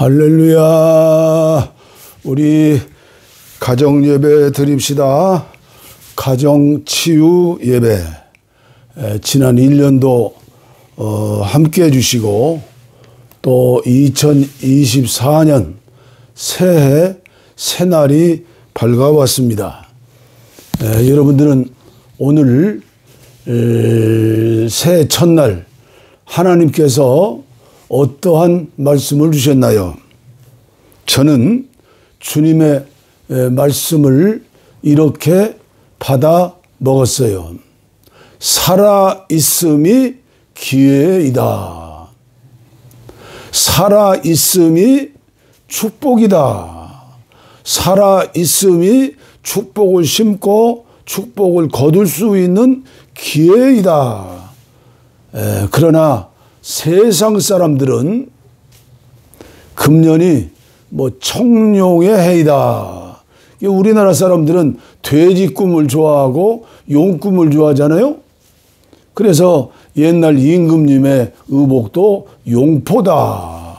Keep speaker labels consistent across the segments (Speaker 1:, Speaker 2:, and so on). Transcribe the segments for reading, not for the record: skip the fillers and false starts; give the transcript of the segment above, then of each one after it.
Speaker 1: 할렐루야. 우리 가정 예배 드립시다. 가정 치유 예배. 지난 1년도 함께 해주시고 또 2024년 새해 새날이 밝아왔습니다. 여러분들은 오늘 새해 첫날 하나님께서 어떠한 말씀을 주셨나요? 저는 주님의 말씀을 이렇게 받아 먹었어요. 살아있음이 기회이다. 살아있음이 축복이다. 살아있음이 축복을 심고 축복을 거둘 수 있는 기회이다. 그러나 세상 사람들은 금년이 청룡의 해이다. 우리나라 사람들은 돼지 꿈을 좋아하고 용 꿈을 좋아하잖아요. 그래서 옛날 임금님의 의복도 용포다.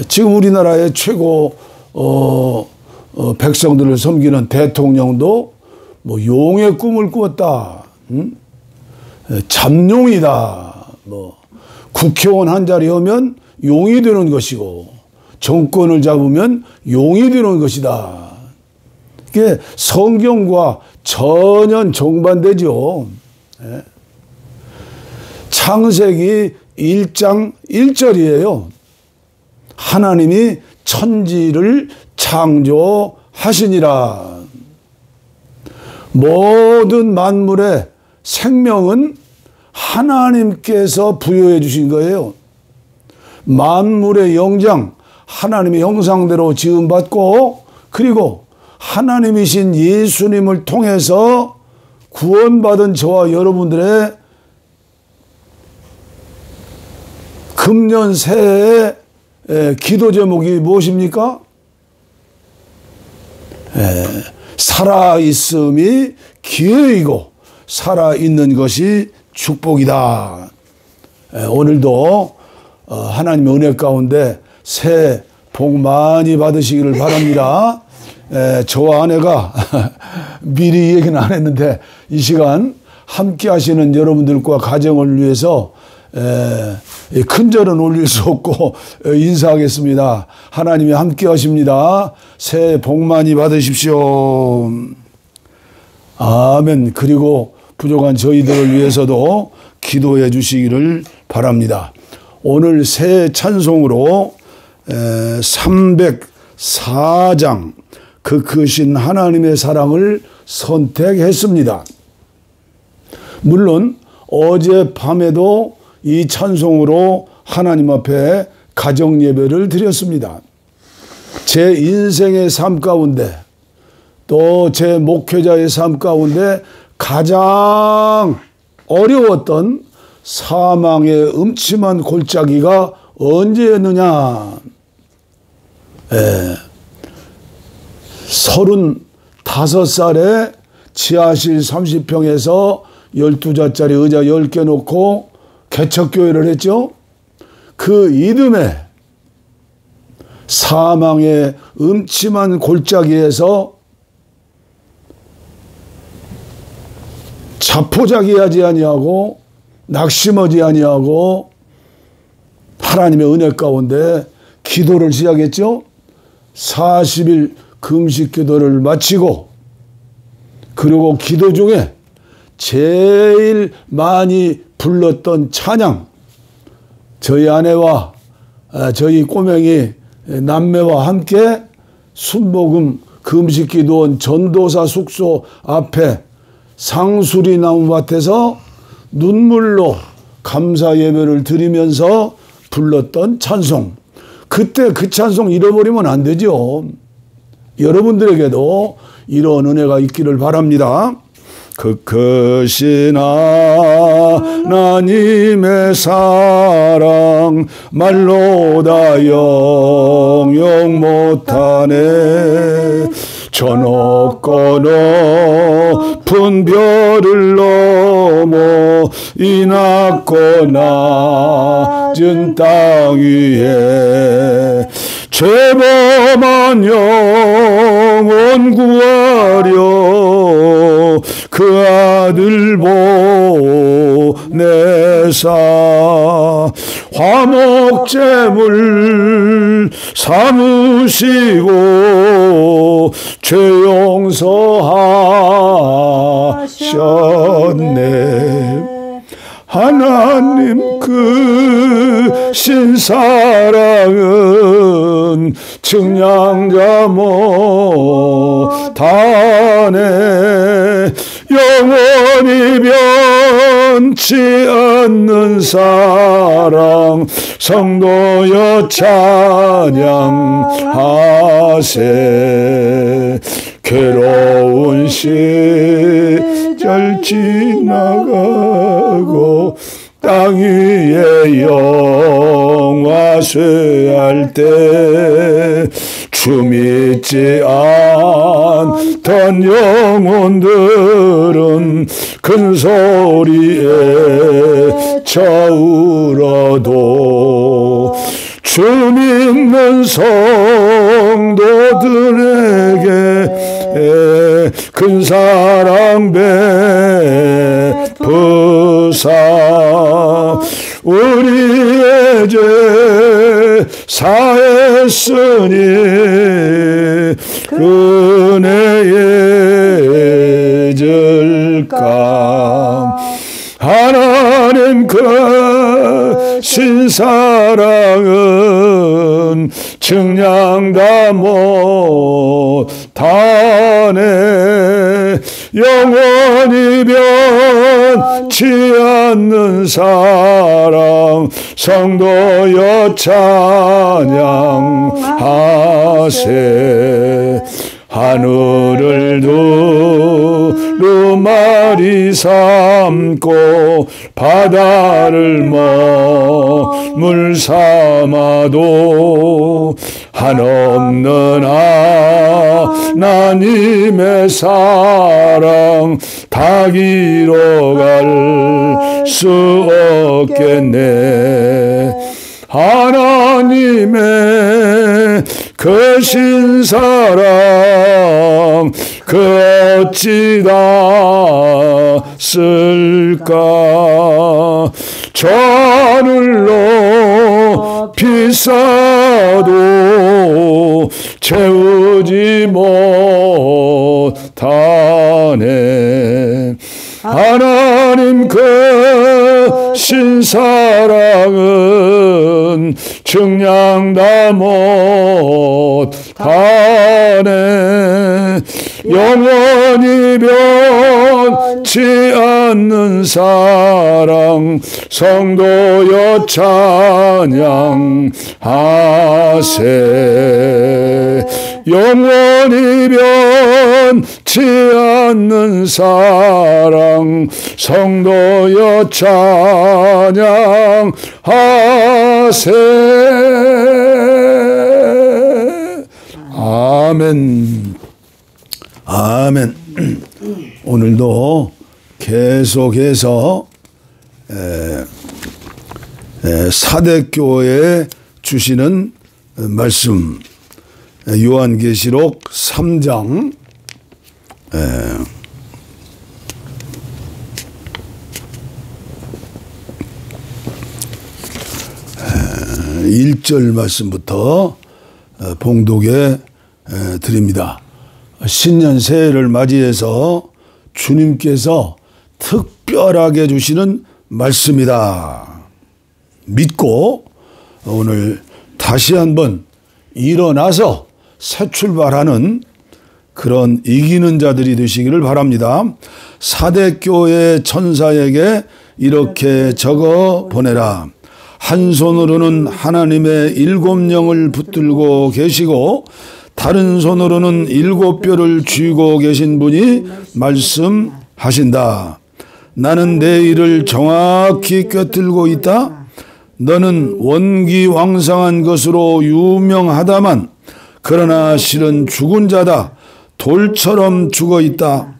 Speaker 1: 지금 우리나라의 최고 백성들을 섬기는 대통령도 용의 꿈을 꾸었다. 잠룡이다. 국회의원 한 자리 하면 용이 되는 것이고 정권을 잡으면 용이 되는 것이다. 이게 성경과 전혀 정반대죠. 창세기 1장 1절이에요. 하나님이 천지를 창조하시니라. 모든 만물의 생명은 하나님께서 부여해 주신 거예요. 만물의 영장, 하나님의 형상대로 지음받고 그리고 하나님이신 예수님을 통해서 구원받은 저와 여러분들의 금년 새해의 기도 제목이 무엇입니까? 살아있음이 기회이고 살아있는 것이 축복이다. 오늘도 하나님의 은혜 가운데 새해 복 많이 받으시기를 바랍니다. 저와 아내가 미리 얘기는 안 했는데 이 시간 함께 하시는 여러분들과 가정을 위해서 큰 절은 올릴 수 없고 인사하겠습니다. 하나님이 함께 하십니다. 새해 복 많이 받으십시오. 아멘. 그리고 부족한 저희들을 위해서도 기도해 주시기를 바랍니다. 오늘 새 찬송으로 304장 그 크신 하나님의 사랑을 선택했습니다. 물론 어젯밤에도 이 찬송으로 하나님 앞에 가정 예배를 드렸습니다. 제 인생의 삶 가운데 또 제 목회자의 삶 가운데 가장 어려웠던 사망의 음침한 골짜기가 언제였느냐? 35살에 지하실 30평에서 12자짜리 의자 10개 놓고 개척교회를 했죠. 그 이듬해 사망의 음침한 골짜기에서 자포자기하지 아니하고 낙심하지 아니하고 하나님의 은혜 가운데 기도를 시작했죠. 40일 금식 기도를 마치고 그리고 기도 중에 제일 많이 불렀던 찬양, 저희 아내와 저희 꼬맹이 남매와 함께 순복음 금식 기도원 전도사 숙소 앞에 상수리 나무밭에서 눈물로 감사 예배를 드리면서 불렀던 찬송. 그때 그 찬송 잃어버리면 안 되죠. 여러분들에게도 이런 은혜가 있기를 바랍니다. 그 크신 하나님의 사랑 말로 다 영영 못하네. 저 높고 높은 별을 넘어 이 낮고 낮은 땅 위에 죄범한 영혼 구하려 그 아들 보내사 화목제물 삼으시고 죄 용서하셨네. 하나님 그 신사랑은 측량자 못하네. 영원히 변치 않는 사랑 성도여 찬양하세. 괴로운 시절 지나가고 땅 위에 영화 쇠할 때 주 믿지 않던 영혼들은 큰 소리에 쳐울어도 주 믿는 성도들에게 큰 사랑 베푸사 우리의 죄 사했으니 은혜의 절감. 하나님 그 신사랑은 측량다 못하네. 영원히 변치 않는 사랑 성도여 찬양하세. 하늘을 두루마리 삼고 바다를 머물 삼아도 한없는 하나님의 사랑 다 길어갈 수 없겠네. 하나님의 그 신사랑 그 어찌 닿을까. 저 하늘로 비싸도 채우지 못하네. 하나님 그 신사랑은 측량다 못하네. 영원히 변치 않는 사랑 성도여 찬양하세. 영원히 변치 않는 사랑 성도여 찬양하세. 아멘. 아멘. 오늘도 계속해서 사대교회에 주시는 말씀, 요한계시록 3장 1절 말씀부터 봉독해 드립니다. 신년 새해를 맞이해서 주님께서 특별하게 주시는 말씀이다 믿고 오늘 다시 한번 일어나서 새 출발하는 그런 이기는 자들이 되시기를 바랍니다. 사대교회 천사에게 이렇게 적어 보내라. 한 손으로는 하나님의 7영을 붙들고 계시고 다른 손으로는 7뼈를 쥐고 계신 분이 말씀하신다. 나는 내 일을 정확히 꿰뚫고 있다. 너는 원기왕성한 것으로 유명하다만 그러나 실은 죽은 자다. 돌처럼 죽어 있다.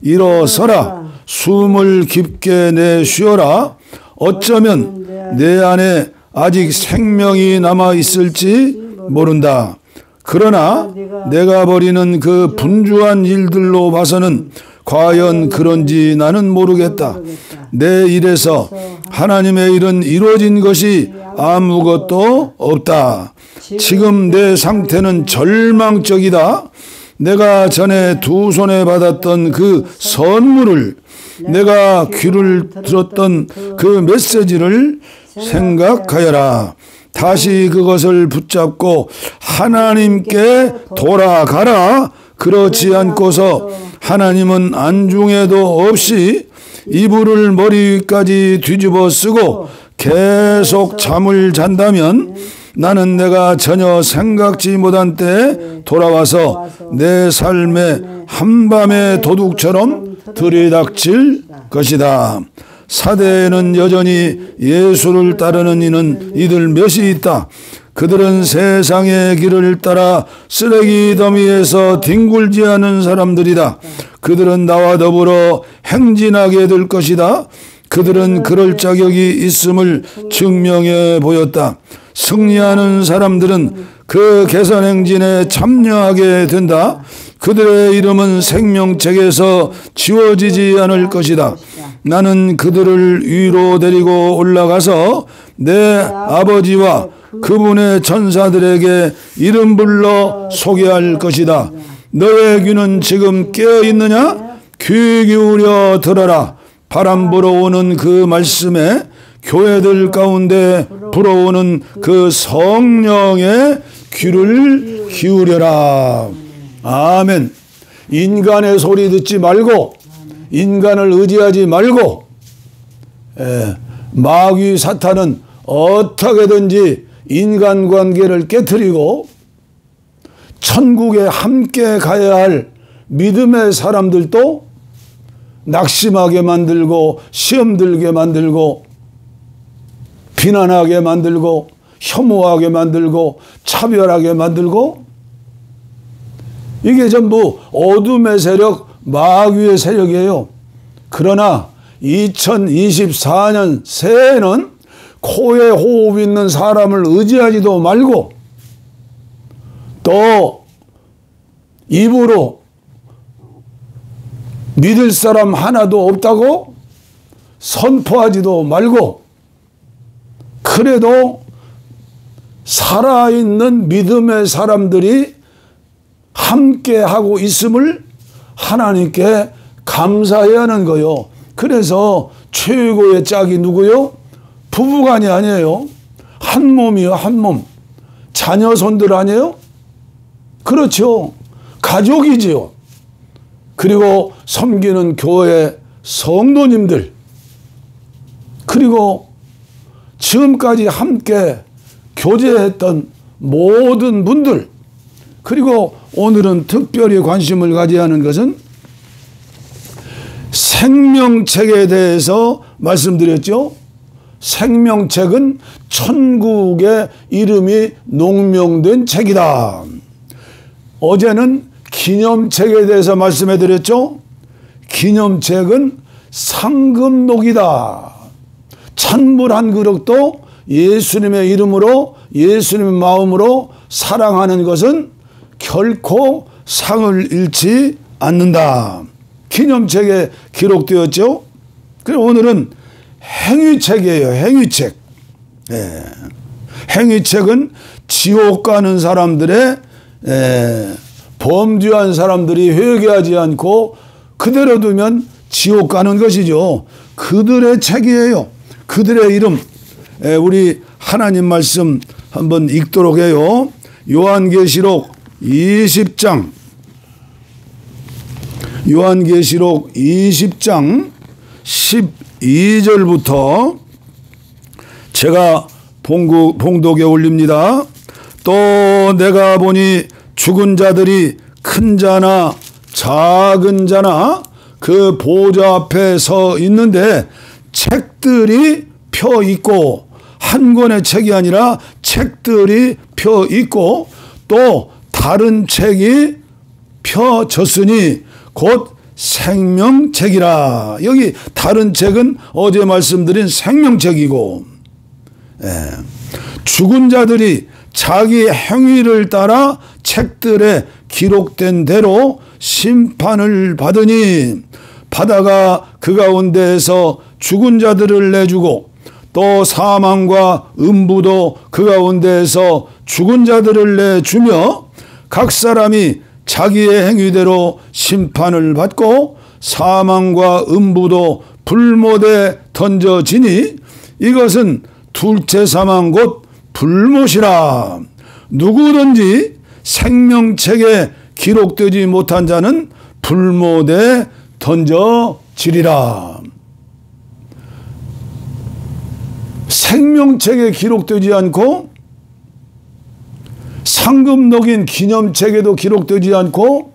Speaker 1: 일어서라. 숨을 깊게 내쉬어라. 어쩌면 내 안에 아직 생명이 남아 있을지 모른다. 그러나 내가 벌이는 그 분주한 일들로 봐서는 과연 그런지 나는 모르겠다. 내 일에서 하나님의 일은 이루어진 것이 아무것도 없다. 지금 내 상태는 절망적이다. 내가 전에 두 손에 받았던 그 선물을, 내가 귀를 들었던 그 메시지를 생각하여라. 다시 그것을 붙잡고 하나님께 돌아가라. 그렇지 않고서 하나님은 안중에도 없이 이불을 머리 위까지 뒤집어 쓰고 계속 잠을 잔다면 나는 내가 전혀 생각지 못한 때에 돌아와서 내 삶의 한밤의 도둑처럼 들이닥칠 것이다. 사대에는 여전히 예수를 따르는 이들 몇이 있다. 그들은 세상의 길을 따라 쓰레기 더미에서 뒹굴지 않은 사람들이다. 그들은 나와 더불어 행진하게 될 것이다. 그들은 그럴 자격이 있음을 증명해 보였다. 승리하는 사람들은 그 개선 행진에 참여하게 된다. 그들의 이름은 생명책에서 지워지지 않을 것이다. 나는 그들을 위로 데리고 올라가서 내 아버지와 그분의 천사들에게 이름 불러 소개할 것이다. 너의 귀는 지금 깨어 있느냐? 귀 기울여 들어라. 바람 불어오는 그 말씀에 교회들 가운데 불어오는 그 성령의 귀를 기울여라. 아멘. 인간의 소리 듣지 말고, 인간을 의지하지 말고, 마귀 사탄은 어떻게든지 인간관계를 깨트리고 천국에 함께 가야 할 믿음의 사람들도 낙심하게 만들고, 시험 들게 만들고, 비난하게 만들고, 혐오하게 만들고, 차별하게 만들고, 이게 전부 어둠의 세력, 마귀의 세력이에요. 그러나 2024년 새해에는 코에 호흡 있는 사람을 의지하지도 말고 또 입으로 믿을 사람 하나도 없다고 선포하지도 말고, 그래도 살아있는 믿음의 사람들이 함께하고 있음을 하나님께 감사해야 하는 거요. 그래서 최고의 짝이 누구요? 부부간이 아니에요. 한 몸이요, 한 몸. 자녀 손들 아니에요? 그렇죠. 가족이지요. 그리고 섬기는 교회 성도님들, 그리고 지금까지 함께 교제했던 모든 분들, 그리고 오늘은 특별히 관심을 가져야 하는 것은 생명책에 대해서 말씀드렸죠. 생명책은 천국의 이름이 농명된 책이다. 어제는 기념책에 대해서 말씀해 드렸죠. 기념책은 상급록이다. 찬물 한 그릇도 예수님의 이름으로, 예수님의 마음으로 사랑하는 것은 결코 상을 잃지 않는다. 기념책에 기록되었죠. 그리고 오늘은 행위책이에요. 행위책. 행위책은 지옥 가는 사람들의 범죄한 사람들이 회개하지 않고 그대로 두면 지옥 가는 것이죠. 그들의 책이에요. 그들의 이름. 우리 하나님 말씀 한번 읽도록 해요. 요한계시록 20장. 요한계시록 20장 12절부터 제가 봉독에 올립니다. 또 내가 보니 죽은 자들이 큰 자나 작은 자나 그 보좌 앞에 서 있는데 책들이 펴 있고, 한 권의 책이 아니라 책들이 펴 있고, 또 다른 책이 펴졌으니 곧 생명책이라. 여기 다른 책은 어제 말씀드린 생명책이고, 죽은 자들이 자기 행위를 따라 책들에 기록된 대로 심판을 받으니 바다가 그 가운데에서 죽은 자들을 내주고 또 사망과 음부도 그 가운데에서 죽은 자들을 내주며 각 사람이 자기의 행위대로 심판을 받고 사망과 음부도 불못에 던져지니 이것은 둘째 사망 곧 불못이라. 누구든지 생명책에 기록되지 못한 자는 불못에 던져지리라. 생명책에 기록되지 않고 상급 녹인 기념책에도 기록되지 않고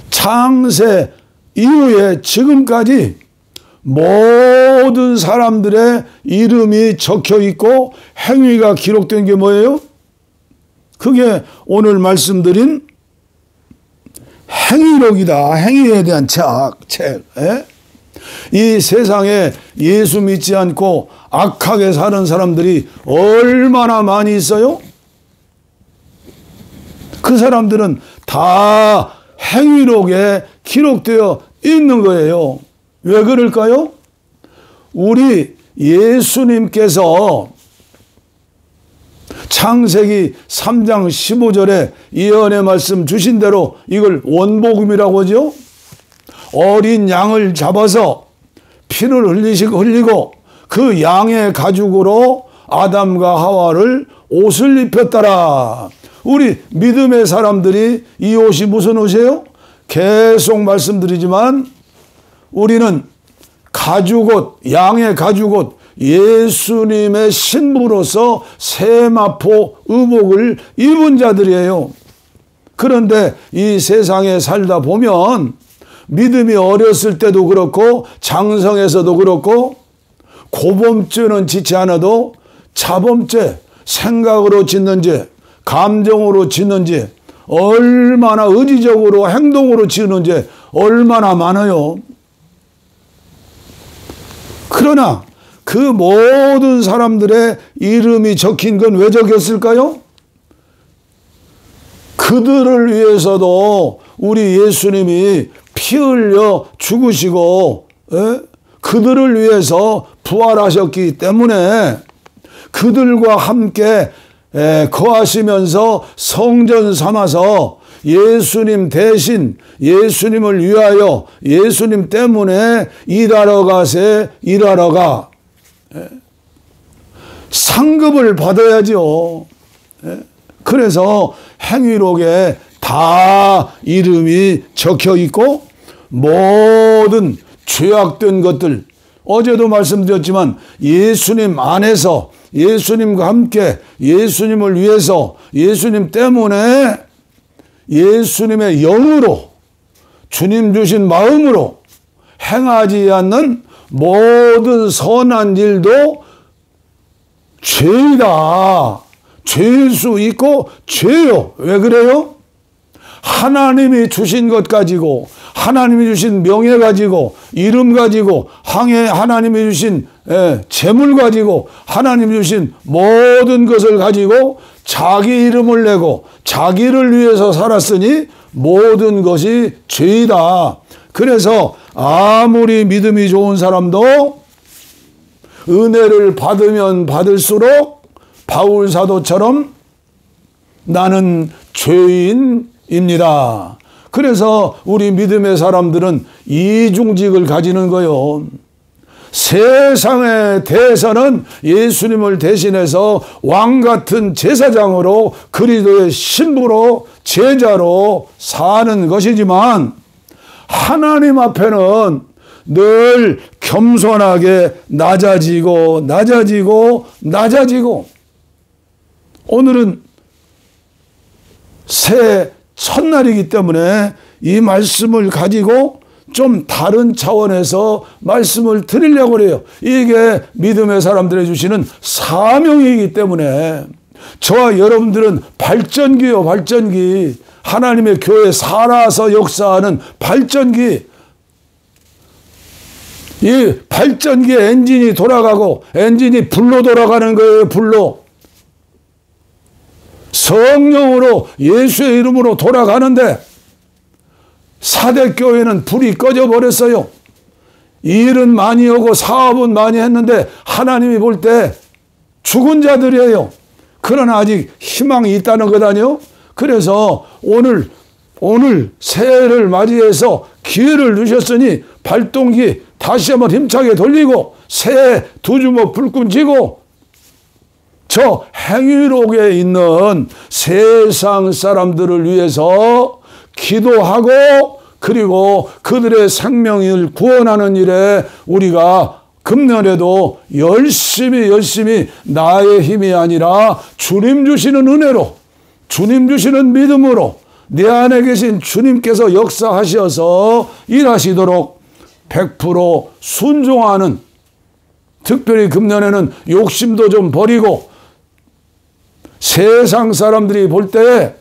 Speaker 1: 창세 이후에 지금까지 모든 사람들의 이름이 적혀 있고 행위가 기록된 게 뭐예요? 그게 오늘 말씀드린 행위록이다. 행위에 대한 책. 이 세상에 예수 믿지 않고 악하게 사는 사람들이 얼마나 많이 있어요? 그 사람들은 다 행위록에 기록되어 있는 거예요. 왜 그럴까요? 우리 예수님께서 창세기 3장 15절에 예언의 말씀 주신 대로 이걸 원복음이라고 하죠. 어린 양을 잡아서 피를 흘리고 그 양의 가죽으로 아담과 하와를 옷을 입혔더라. 우리 믿음의 사람들이 이 옷이 무슨 옷이에요? 계속 말씀드리지만 우리는 가죽옷, 양의 가죽옷, 예수님의 신부로서 세마포 의복을 입은 자들이에요. 그런데 이 세상에 살다 보면 믿음이 어렸을 때도 그렇고 장성에서도 그렇고 고범죄는 짓지 않아도 자범죄, 생각으로 짓는 죄, 감정으로 짓는 죄, 얼마나 의지적으로 행동으로 지는 죄 얼마나 많아요. 그러나 그 모든 사람들의 이름이 적힌 건 왜 적혔을까요? 그들을 위해서도 우리 예수님이 피 흘려 죽으시고 그들을 위해서 부활하셨기 때문에 그들과 함께 거하시면서 성전 삼아서 예수님 대신 예수님을 위하여 예수님 때문에 일하러 가세 일하러 가. 상급을 받아야죠. 그래서 행위록에 다 이름이 적혀 있고 모든 죄악된 것들 어제도 말씀드렸지만 예수님 안에서 예수님과 함께 예수님을 위해서 예수님 때문에 예수님의 영으로 주님 주신 마음으로 행하지 않는 모든 선한 일도 죄이다. 죄일 수 있고 죄요. 왜 그래요? 하나님이 주신 것 가지고 하나님이 주신 명예 가지고 이름 가지고 하나님이 주신 재물 가지고 하나님이 주신 모든 것을 가지고 자기 이름을 내고 자기를 위해서 살았으니 모든 것이 죄이다. 그래서 아무리 믿음이 좋은 사람도 은혜를 받으면 받을수록 바울 사도처럼 나는 죄인입니다. 그래서 우리 믿음의 사람들은 이중직을 가지는 거요. 세상에 대해서는 예수님을 대신해서 왕같은 제사장으로 그리스도의 신부로 제자로 사는 것이지만 하나님 앞에는 늘 겸손하게 낮아지고 오늘은 새 첫날이기 때문에 이 말씀을 가지고 좀 다른 차원에서 말씀을 드리려고 해요. 이게 믿음의 사람들이 주시는 사명이기 때문에 저와 여러분들은 발전기요, 발전기. 하나님의 교회 살아서 역사하는 발전기, 이 발전기의 엔진이 돌아가고 엔진이 불로 돌아가는 거예요. 불로. 성령으로 예수의 이름으로 돌아가는데 사대교회는 불이 꺼져 버렸어요. 일은 많이 하고 사업은 많이 했는데 하나님이 볼 때 죽은 자들이에요. 그러나 아직 희망이 있다는 것 아니요? 그래서 오늘 새해를 맞이해서 기회를 주셨으니 발동기 다시 한번 힘차게 돌리고 새해 두 주먹 불끈 쥐고 저 행위록에 있는 세상 사람들을 위해서 기도하고 그리고 그들의 생명을 구원하는 일에 우리가 금년에도 열심히 나의 힘이 아니라 주님 주시는 은혜로, 주님 주시는 믿음으로 내 안에 계신 주님께서 역사하셔서 일하시도록 100% 순종하는, 특별히 금년에는 욕심도 좀 버리고 세상 사람들이 볼 때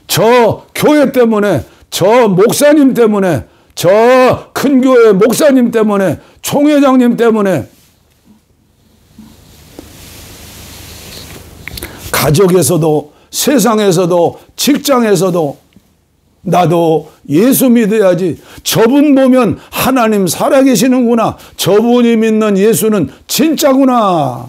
Speaker 1: 저 교회 때문에, 저 목사님 때문에, 저 큰 교회 목사님 때문에, 총회장님 때문에, 가족에서도 세상에서도 직장에서도 나도 예수 믿어야지, 저분 보면 하나님 살아계시는구나, 저분이 믿는 예수는 진짜구나.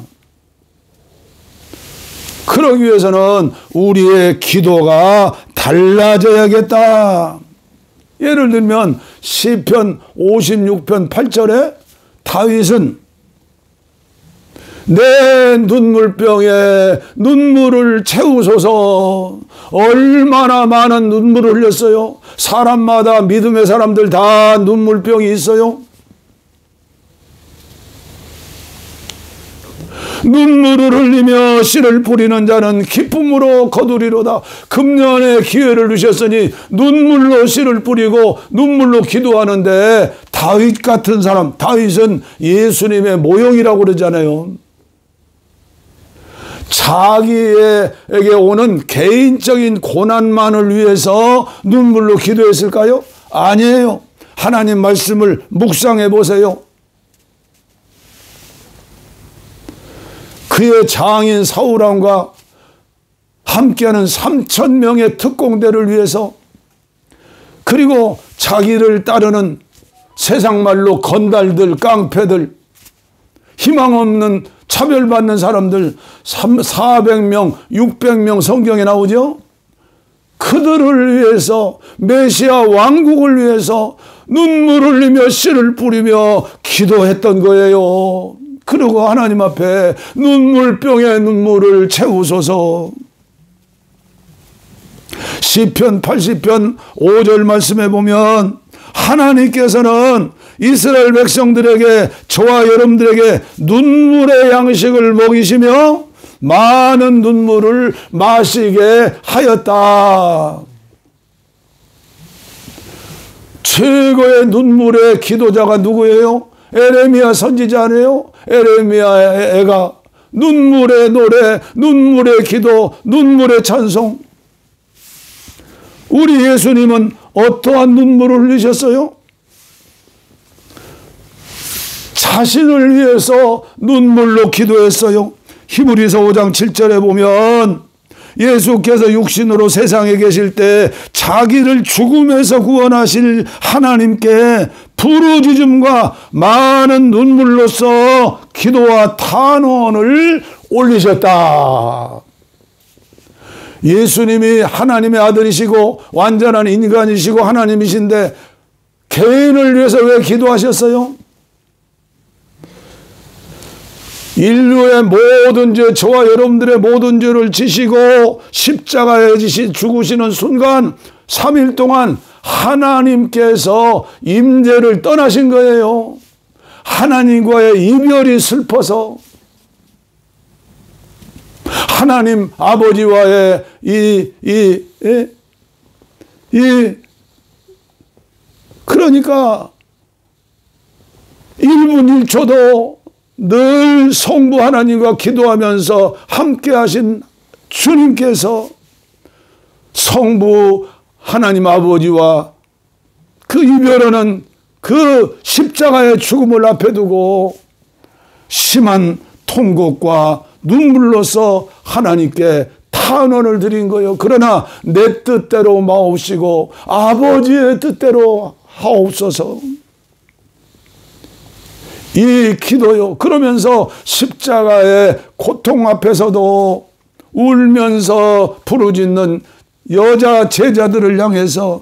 Speaker 1: 그러기 위해서는 우리의 기도가 달라져야겠다. 예를 들면 시편 56편 8절에 다윗은 내 눈물병에 눈물을 채우소서. 얼마나 많은 눈물을 흘렸어요. 사람마다, 믿음의 사람들 다 눈물병이 있어요. 눈물을 흘리며 씨를 뿌리는 자는 기쁨으로 거두리로다. 금년에 기회를 주셨으니 눈물로 씨를 뿌리고 눈물로 기도하는데, 다윗 같은 사람, 다윗은 예수님의 모형이라고 그러잖아요. 자기에게 오는 개인적인 고난만을 위해서 눈물로 기도했을까요? 아니에요. 하나님 말씀을 묵상해 보세요. 그의 장인 사울왕과 함께하는 3,000명의 특공대를 위해서, 그리고 자기를 따르는 세상 말로 건달들, 깡패들, 희망 없는 차별받는 사람들 400명, 600명 성경에 나오죠. 그들을 위해서, 메시아 왕국을 위해서 눈물을 흘리며 씨를 뿌리며 기도했던 거예요. 그리고 하나님 앞에 눈물병에 눈물을 채우소서. 시편 80편 5절 말씀에 보면 하나님께서는 이스라엘 백성들에게, 저와 여러분들에게 눈물의 양식을 먹이시며 많은 눈물을 마시게 하였다. 최고의 눈물의 기도자가 누구예요? 에레미야 선지자 아니에요? 에레미야의 애가 눈물의 노래, 눈물의 기도, 눈물의 찬송. 우리 예수님은 어떠한 눈물을 흘리셨어요? 자신을 위해서 눈물로 기도했어요. 히브리서 5장 7절에 보면 예수께서 육신으로 세상에 계실 때 자기를 죽음에서 구원하실 하나님께 부르짖음과 많은 눈물로써 기도와 탄원을 올리셨다. 예수님이 하나님의 아들이시고 완전한 인간이시고 하나님이신데 개인을 위해서 왜 기도하셨어요? 인류의 모든 죄, 저와 여러분들의 모든 죄를 지시고 십자가에 죽으시는 순간 3일 동안 하나님께서 임재를 떠나신 거예요. 하나님과의 이별이 슬퍼서 하나님 아버지와의 그러니까 1분 1초도 늘 성부 하나님과 기도하면서 함께 하신 주님께서 성부 하나님 아버지와 그 이별하는 그 십자가의 죽음을 앞에 두고 심한 통곡과 눈물로서 하나님께 탄원을 드린 거예요. 그러나 내 뜻대로 마옵시고 아버지의 뜻대로 하옵소서. 이 기도요. 그러면서 십자가의 고통 앞에서도 울면서 부르짖는 여자 제자들을 향해서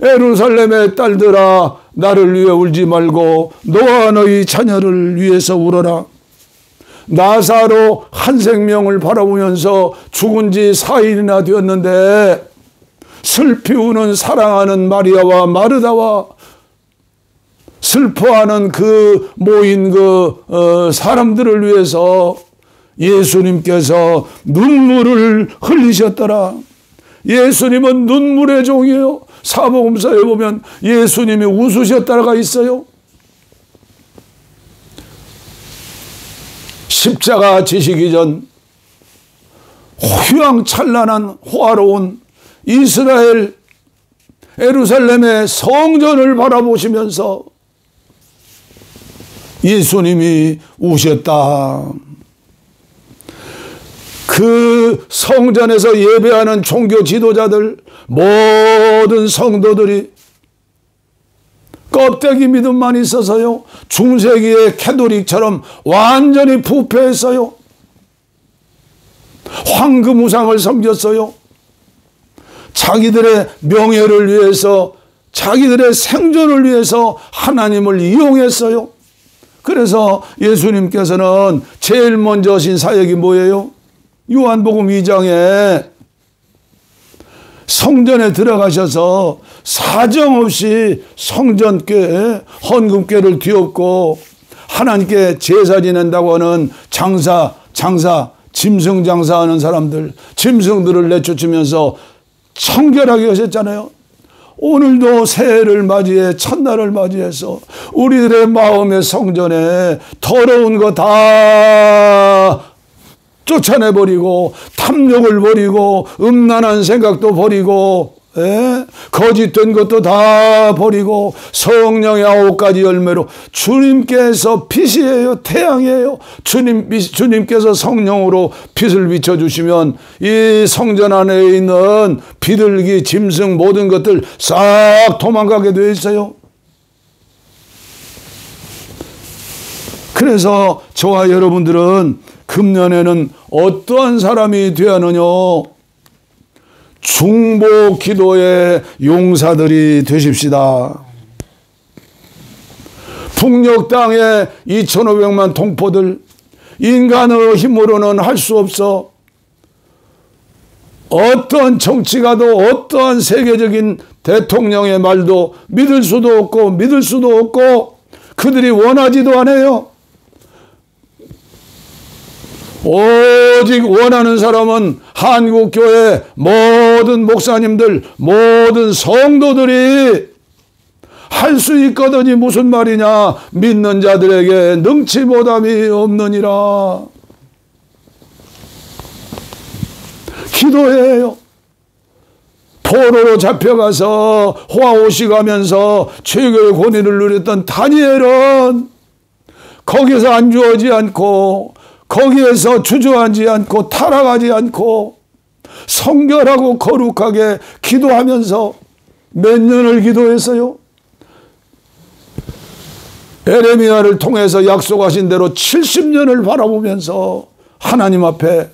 Speaker 1: 예루살렘의 딸들아 나를 위해 울지 말고 너와 너희 자녀를 위해서 울어라. 나사로 한 생명을 바라보면서 죽은 지 4일이나 되었는데 슬피 우는 사랑하는 마리아와 마르다와 슬퍼하는 그 모인 사람들을 위해서 예수님께서 눈물을 흘리셨더라. 예수님은 눈물의 종이에요. 사복음서에 보면 예수님이 웃으셨다가 있어요. 십자가 지시기 전 휘황찬란한 호화로운 이스라엘 예루살렘의 성전을 바라보시면서 예수님이 우셨다. 그 성전에서 예배하는 종교 지도자들, 모든 성도들이 껍데기 믿음만 있어서요, 중세기의 캐톨릭처럼 완전히 부패했어요. 황금 우상을 섬겼어요. 자기들의 명예를 위해서, 자기들의 생존을 위해서 하나님을 이용했어요. 그래서 예수님께서는 제일 먼저 하신 사역이 뭐예요? 요한복음 2장에 성전에 들어가셔서 사정없이 성전께 헌금궤를 뒤엎고 하나님께 제사 지낸다고 하는 짐승 장사하는 사람들, 짐승들을 내쫓으면서 청결하게 하셨잖아요. 오늘도 새해를 맞이해 첫날을 맞이해서 우리들의 마음의 성전에 더러운 거 다 쫓아내버리고 탐욕을 버리고 음란한 생각도 버리고 거짓된 것도 다 버리고 성령의 9가지 열매로 주님께서 빛이에요. 태양이에요. 주님께서 성령으로 빛을 비춰주시면 이 성전 안에 있는 비둘기, 짐승 모든 것들 싹 도망가게 되어 있어요. 그래서 저와 여러분들은 금년에는 어떠한 사람이 되어야 하느냐? 중보 기도의 용사들이 되십시다. 북녘 땅에 2,500만 동포들, 인간의 힘으로는 할 수 없어. 어떠한 정치가도 어떠한 세계적인 대통령의 말도 믿을 수도 없고 그들이 원하지도 않아요. 오직 원하는 사람은 한국교회 모든 목사님들, 모든 성도들이 할 수 있거든이 무슨 말이냐? 믿는 자들에게 능치 못함이 없느니라. 기도해요. 포로로 잡혀가서 호화호식하면서 최고의 권위를 누렸던 다니엘은 거기서 안주하지 않고 거기에서 주저하지 않고 타락하지 않고 성결하고 거룩하게 기도하면서 몇 년을 기도했어요? 에레미야를 통해서 약속하신 대로 70년을 바라보면서 하나님 앞에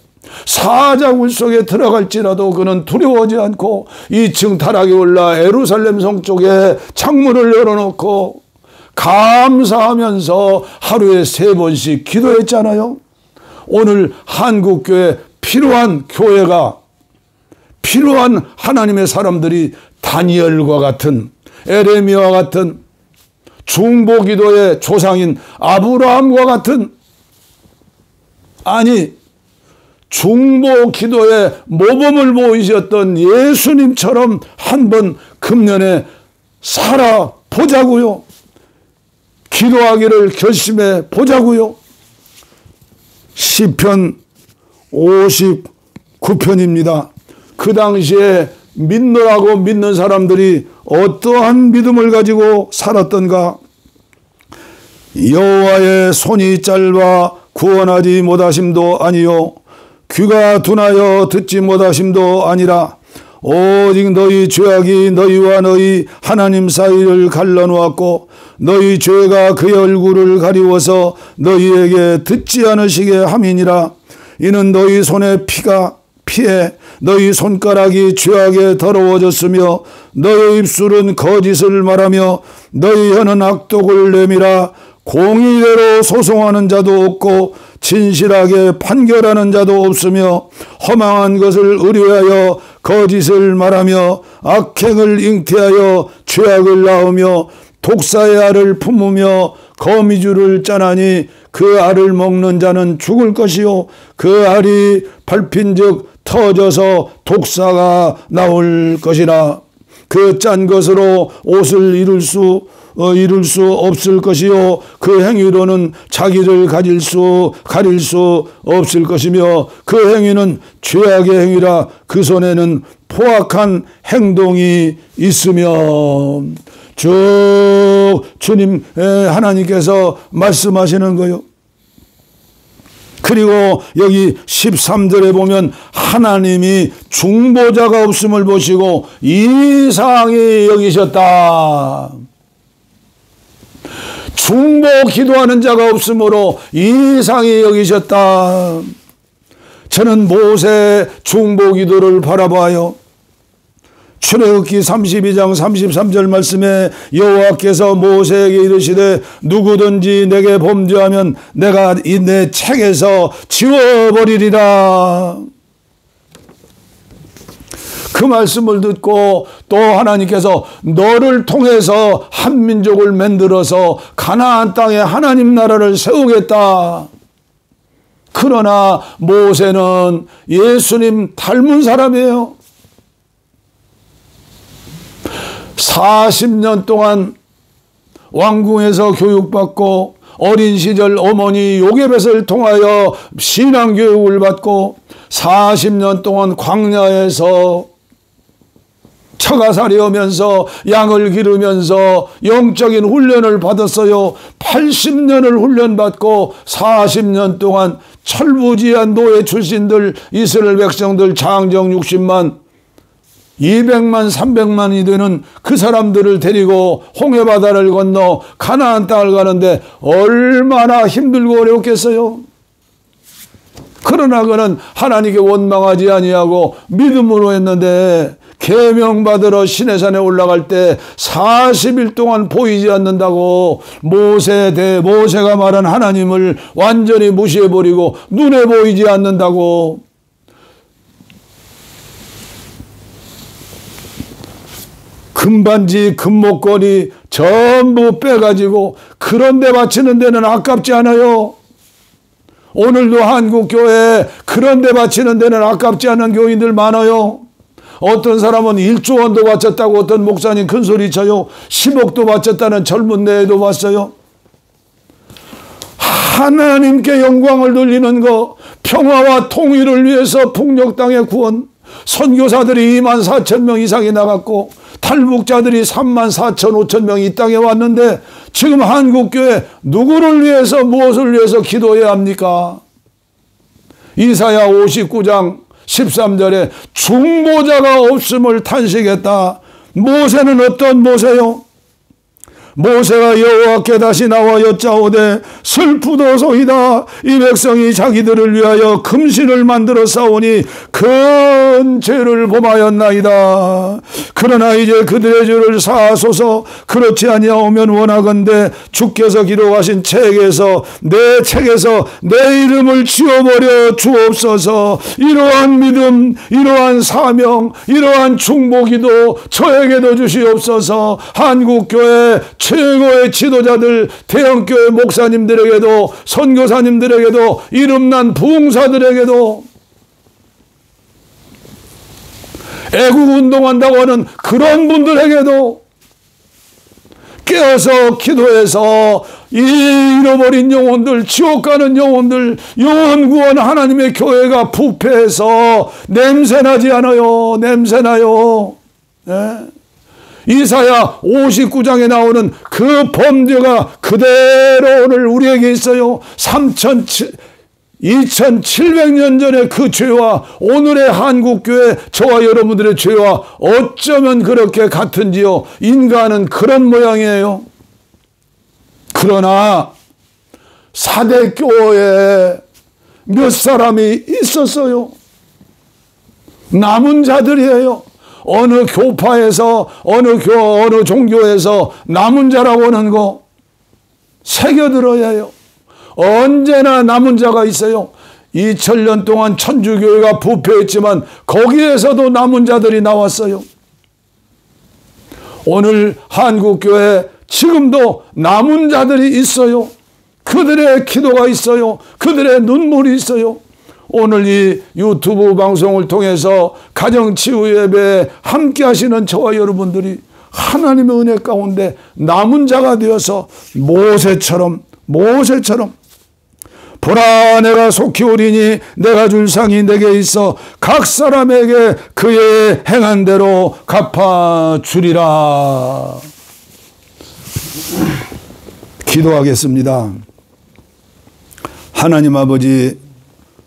Speaker 1: 사자굴 속에 들어갈지라도 그는 두려워하지 않고 2층 타락에 올라 예루살렘 성 쪽에 창문을 열어놓고 감사하면서 하루에 3번씩 기도했잖아요. 오늘 한국교회 필요한 교회가, 필요한 하나님의 사람들이 다니엘과 같은, 에레미야와 같은, 중보기도의 조상인 아브라함과 같은, 아니 중보기도의 모범을 보이셨던 예수님처럼 한번 금년에 살아보자고요. 기도하기를 결심해 보자고요. 시편 59편입니다. 그 당시에 믿노라고 믿는 사람들이 어떠한 믿음을 가지고 살았던가? 여호와의 손이 짧아 구원하지 못하심도 아니요 귀가 둔하여 듣지 못하심도 아니라 오직 너희 죄악이 너희와 너희 하나님 사이를 갈라놓았고 너희 죄가 그의 얼굴을 가리워서 너희에게 듣지 않으시게 함이니라. 이는 너희 손에 피해 너희 손가락이 죄악에 더러워졌으며 너희 입술은 거짓을 말하며 너희 혀는 악독을 내밀어 공의대로 소송하는 자도 없고 진실하게 판결하는 자도 없으며 허망한 것을 의뢰하여 거짓을 말하며 악행을 잉태하여 죄악을 낳으며 독사의 알을 품으며 거미줄을 짜나니 그 알을 먹는 자는 죽을 것이요 그 알이 밟힌즉 터져서 독사가 나올 것이라. 그 짠 것으로 옷을 이룰 수 없을 것이요 그 행위로는 자기를 가릴 수 없을 것이며 그 행위는 죄악의 행위라. 그 손에는 포악한 행동이 있으며. 쭉 주님 하나님께서 말씀하시는 거요. 그리고 여기 13절에 보면 하나님이 중보자가 없음을 보시고 이상히 여기셨다. 중보 기도하는 자가 없으므로 이상히 여기셨다. 저는 모세 중보 기도를 바라봐요. 출애굽기 32장 33절 말씀에 여호와께서 모세에게 이르시되 누구든지 내게 범죄하면 내가 이 내 책에서 지워버리리라. 그 말씀을 듣고 또 하나님께서 너를 통해서 한 민족을 만들어서 가나안 땅에 하나님 나라를 세우겠다. 그러나 모세는 예수님 닮은 사람이에요. 40년 동안 왕궁에서 교육받고 어린 시절 어머니 요괴뱃을 통하여 신앙교육을 받고 40년 동안 광야에서 처가살이 하면서 양을 기르면서 영적인 훈련을 받았어요. 80년을 훈련받고 40년 동안 철부지한 노예 출신들 이스라엘 백성들 장정 60만 200만 300만이 되는 그 사람들을 데리고 홍해바다를 건너 가나안 땅을 가는데 얼마나 힘들고 어렵겠어요. 그러나 그는 하나님께 원망하지 아니하고 믿음으로 했는데 계명받으러 시내산에 올라갈 때 40일 동안 보이지 않는다고 모세가 말한 하나님을 완전히 무시해버리고 눈에 보이지 않는다고. 금반지 금목걸이 전부 빼가지고 그런 데 바치는 데는 아깝지 않아요. 오늘도 한국교회 그런 데 바치는 데는 아깝지 않은 교인들 많아요. 어떤 사람은 1조 원도 바쳤다고 어떤 목사님 큰소리 쳐요. 10억도 바쳤다는 젊은 내에도 봤어요. 하나님께 영광을 돌리는 거, 평화와 통일을 위해서 북녘 땅의 구원, 선교사들이 24,000명 이상이 나갔고 탈북자들이 34,000~5,000명이 이 땅에 왔는데 지금 한국교회 누구를 위해서 무엇을 위해서 기도해야 합니까? 이사야 59장 13절에 중보자가 없음을 탄식했다. 모세는 어떤 모세요? 모세가 여호와께 다시 나와 여짜오되 슬프도소이다. 이 백성이 자기들을 위하여 금신을 만들어 싸우니 큰 죄를 범하였나이다. 그러나 이제 그들의 죄를 사하소서. 그렇지 아니하오면 원하건대 주께서 기록하신 책에서 내 책에서 내 이름을 지워버려 주옵소서. 이러한 믿음, 이러한 사명, 이러한 중보기도 저에게도 주시옵소서. 한국교회 최고의 지도자들, 대형교회 목사님들에게도, 선교사님들에게도, 이름난 부흥사들에게도, 애국운동한다고 하는 그런 분들에게도 깨어서 기도해서 이 잃어버린 영혼들, 지옥 가는 영혼들, 영혼 구원 하나님의 교회가 부패해서 냄새나지 않아요. 냄새나요. 예? 이사야 59장에 나오는 그 범죄가 그대로 오늘 우리에게 있어요. 2700년 전의 그 죄와 오늘의 한국교회 저와 여러분들의 죄와 어쩌면 그렇게 같은지요. 인간은 그런 모양이에요. 그러나 사대교회에 몇 사람이 있었어요. 남은 자들이에요. 어느 교파에서 어느 종교에서 남은 자라고 하는 거 새겨들어야 해요. 언제나 남은 자가 있어요. 2000년 동안 천주교회가 부패했지만 거기에서도 남은 자들이 나왔어요. 오늘 한국교회 지금도 남은 자들이 있어요. 그들의 기도가 있어요. 그들의 눈물이 있어요. 오늘 이 유튜브 방송을 통해서 가정치유예배에 함께 하시는 저와 여러분들이 하나님의 은혜 가운데 남은 자가 되어서 모세처럼 보라 내가 속히 오리니 내가 줄 상이 내게 있어 각 사람에게 그의 행한 대로 갚아주리라. 기도하겠습니다. 하나님 아버지,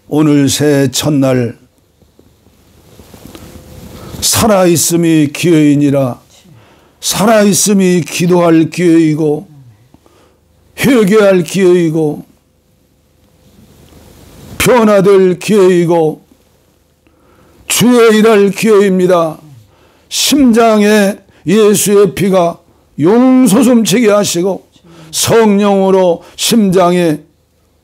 Speaker 1: 오늘 새해 첫날 살아있음이 기회이니라. 살아있음이 기도할 기회이고 회개할 기회이고 변화될 기회이고 주의 일할 기회입니다. 심장에 예수의 피가 용솟음치게 하시고 성령으로 심장에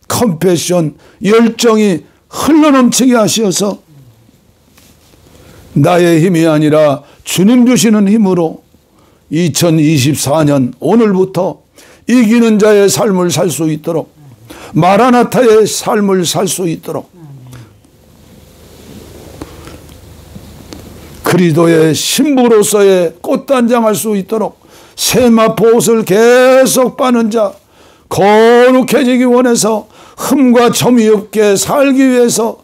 Speaker 1: 컴패션 열정이 흘러넘치게 하셔서 나의 힘이 아니라 주님 주시는 힘으로 2024년 오늘부터 이기는 자의 삶을 살 수 있도록, 마라나타의 삶을 살 수 있도록, 그리스도의 신부로서의 꽃단장할 수 있도록, 세마포 옷을 계속 빠는 자, 거룩해지기 원해서 흠과 점이 없게 살기 위해서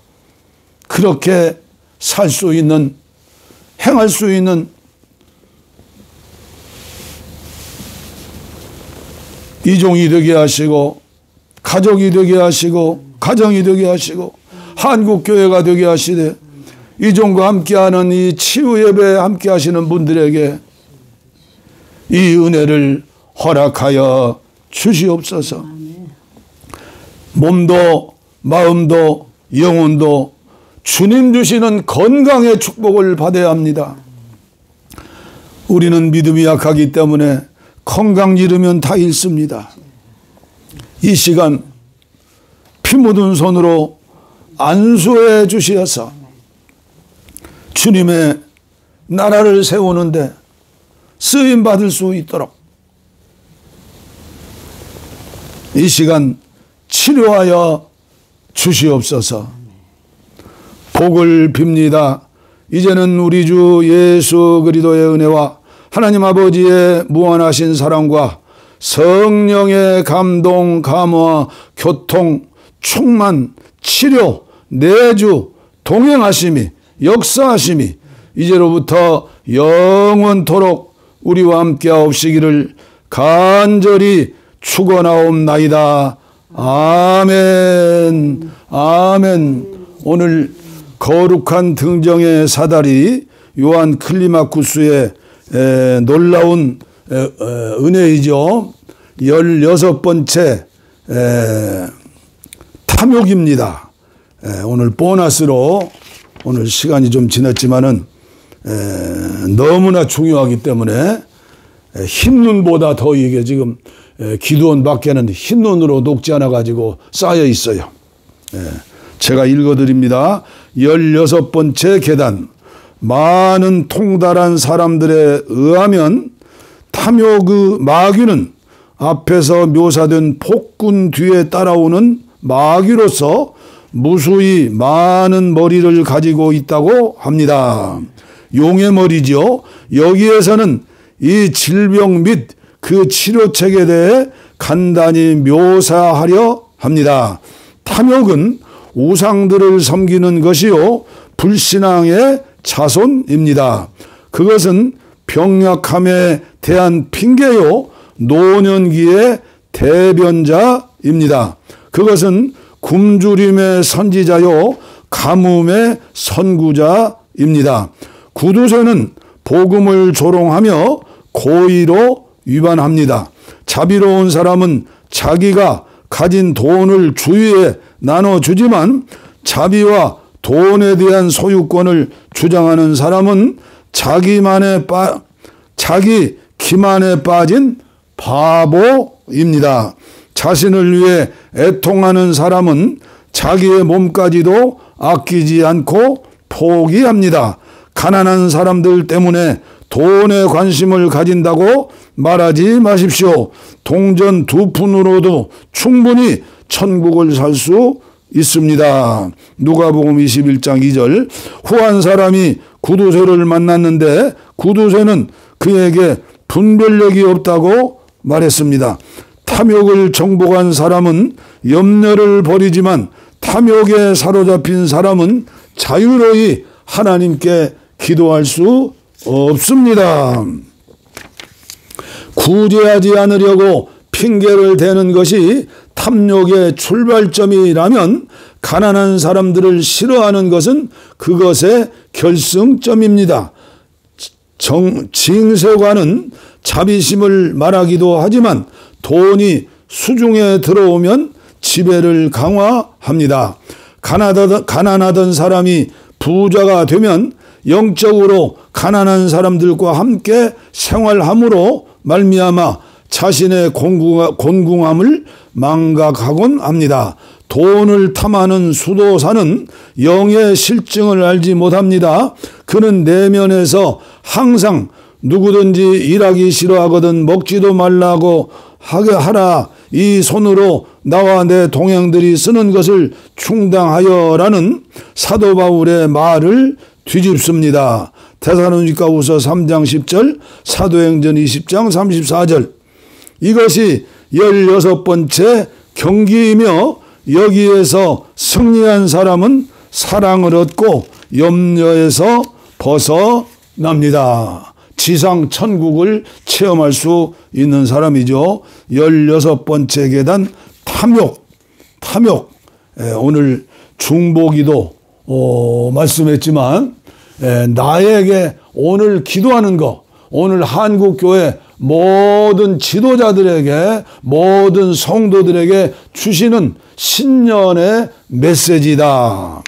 Speaker 1: 그렇게 살 수 있는, 행할 수 있는 이종이 되게 하시고, 가족이 되게 하시고, 가정이 되게 하시고, 한국교회가 되게 하시되, 이종과 함께하는 이 치유예배에 함께 하시는 분들에게 이 은혜를 허락하여 주시옵소서. 몸도 마음도 영혼도 주님 주시는 건강의 축복을 받아야 합니다. 우리는 믿음이 약하기 때문에 건강 잃으면 다 잃습니다. 이 시간 피 묻은 손으로 안수해 주시어서 주님의 나라를 세우는데 쓰임 받을 수 있도록 이 시간 치료하여 주시옵소서. 복을 빕니다. 이제는 우리 주 예수 그리스도의 은혜와 하나님 아버지의 무한하신 사랑과 성령의 감동, 감화, 교통, 충만, 치료, 내주, 동행하심이, 역사하심이 이제로부터 영원토록 우리와 함께 하옵시기를 간절히 축원하옵나이다. 아멘. 아멘. 오늘 거룩한 등정의 사다리 요한 클리마쿠스의 놀라운 은혜이죠. 16번째 탐욕입니다. 오늘 보너스로, 오늘 시간이 좀 지났지만은 너무나 중요하기 때문에 흰눈보다 더 이게 지금 기도원 밖에는 흰눈으로 녹지 않아 가지고 쌓여 있어요. 제가 읽어드립니다. 16번째 계단. 많은 통달한 사람들에 의하면 탐욕의 마귀는 앞에서 묘사된 폭군 뒤에 따라오는 마귀로서 무수히 많은 머리를 가지고 있다고 합니다. 용의 머리죠. 여기에서는 이 질병 및 그 치료책에 대해 간단히 묘사하려 합니다. 탐욕은 우상들을 섬기는 것이요 불신앙의 자손입니다. 그것은 병약함에 대한 핑계요 노년기의 대변자입니다. 그것은 굶주림의 선지자요 가뭄의 선구자입니다. 구두쇠는 복음을 조롱하며 고의로 위반합니다. 자비로운 사람은 자기가 가진 돈을 주위에 나눠주지만 자비와 돈에 대한 소유권을 주장하는 사람은 자기 기만에 빠진 바보입니다. 자신을 위해 애통하는 사람은 자기의 몸까지도 아끼지 않고 포기합니다. 가난한 사람들 때문에 돈에 관심을 가진다고 말하지 마십시오. 동전 2푼으로도 충분히 천국을 살 수 있습니다. 누가복음 21장 2절. 후한 사람이 구두쇠를 만났는데 구두쇠는 그에게 분별력이 없다고 말했습니다. 탐욕을 정복한 사람은 염려를 버리지만 탐욕에 사로잡힌 사람은 자유로이 하나님께 기도할 수 없습니다. 구제하지 않으려고 핑계를 대는 것이 탐욕의 출발점이라면 가난한 사람들을 싫어하는 것은 그것의 결승점입니다. 징세관은 자비심을 말하기도 하지만 돈이 수중에 들어오면 지배를 강화합니다. 가난하던 사람이 부자가 되면 영적으로 가난한 사람들과 함께 생활함으로 말미암아 자신의 곤궁함을 망각하곤 합니다. 돈을 탐하는 수도사는 영의 실증을 알지 못합니다. 그는 내면에서 항상 누구든지 일하기 싫어하거든 먹지도 말라고 하게 하라. 이 손으로 나와 내 동행들이 쓰는 것을 충당하여라는 사도 바울의 말을 뒤집습니다. 데살로니가후서 3장 10절, 사도행전 20장 34절. 이것이 16번째 경기이며 여기에서 승리한 사람은 사랑을 얻고 염려에서 벗어납니다. 지상 천국을 체험할 수 있는 사람이죠. 16번째 계단 탐욕. 오늘 중보기도 말씀했지만 나에게 오늘 기도하는 거, 오늘 한국교회 모든 지도자들에게, 모든 성도들에게 주시는 신년의 메시지다.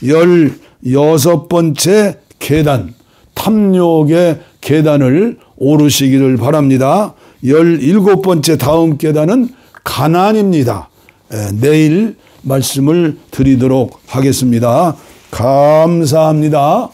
Speaker 1: 16번째 계단, 탐욕의 계단을 오르시기를 바랍니다. 17번째 다음 계단은 가난입니다. 내일 말씀을 드리도록 하겠습니다. 감사합니다.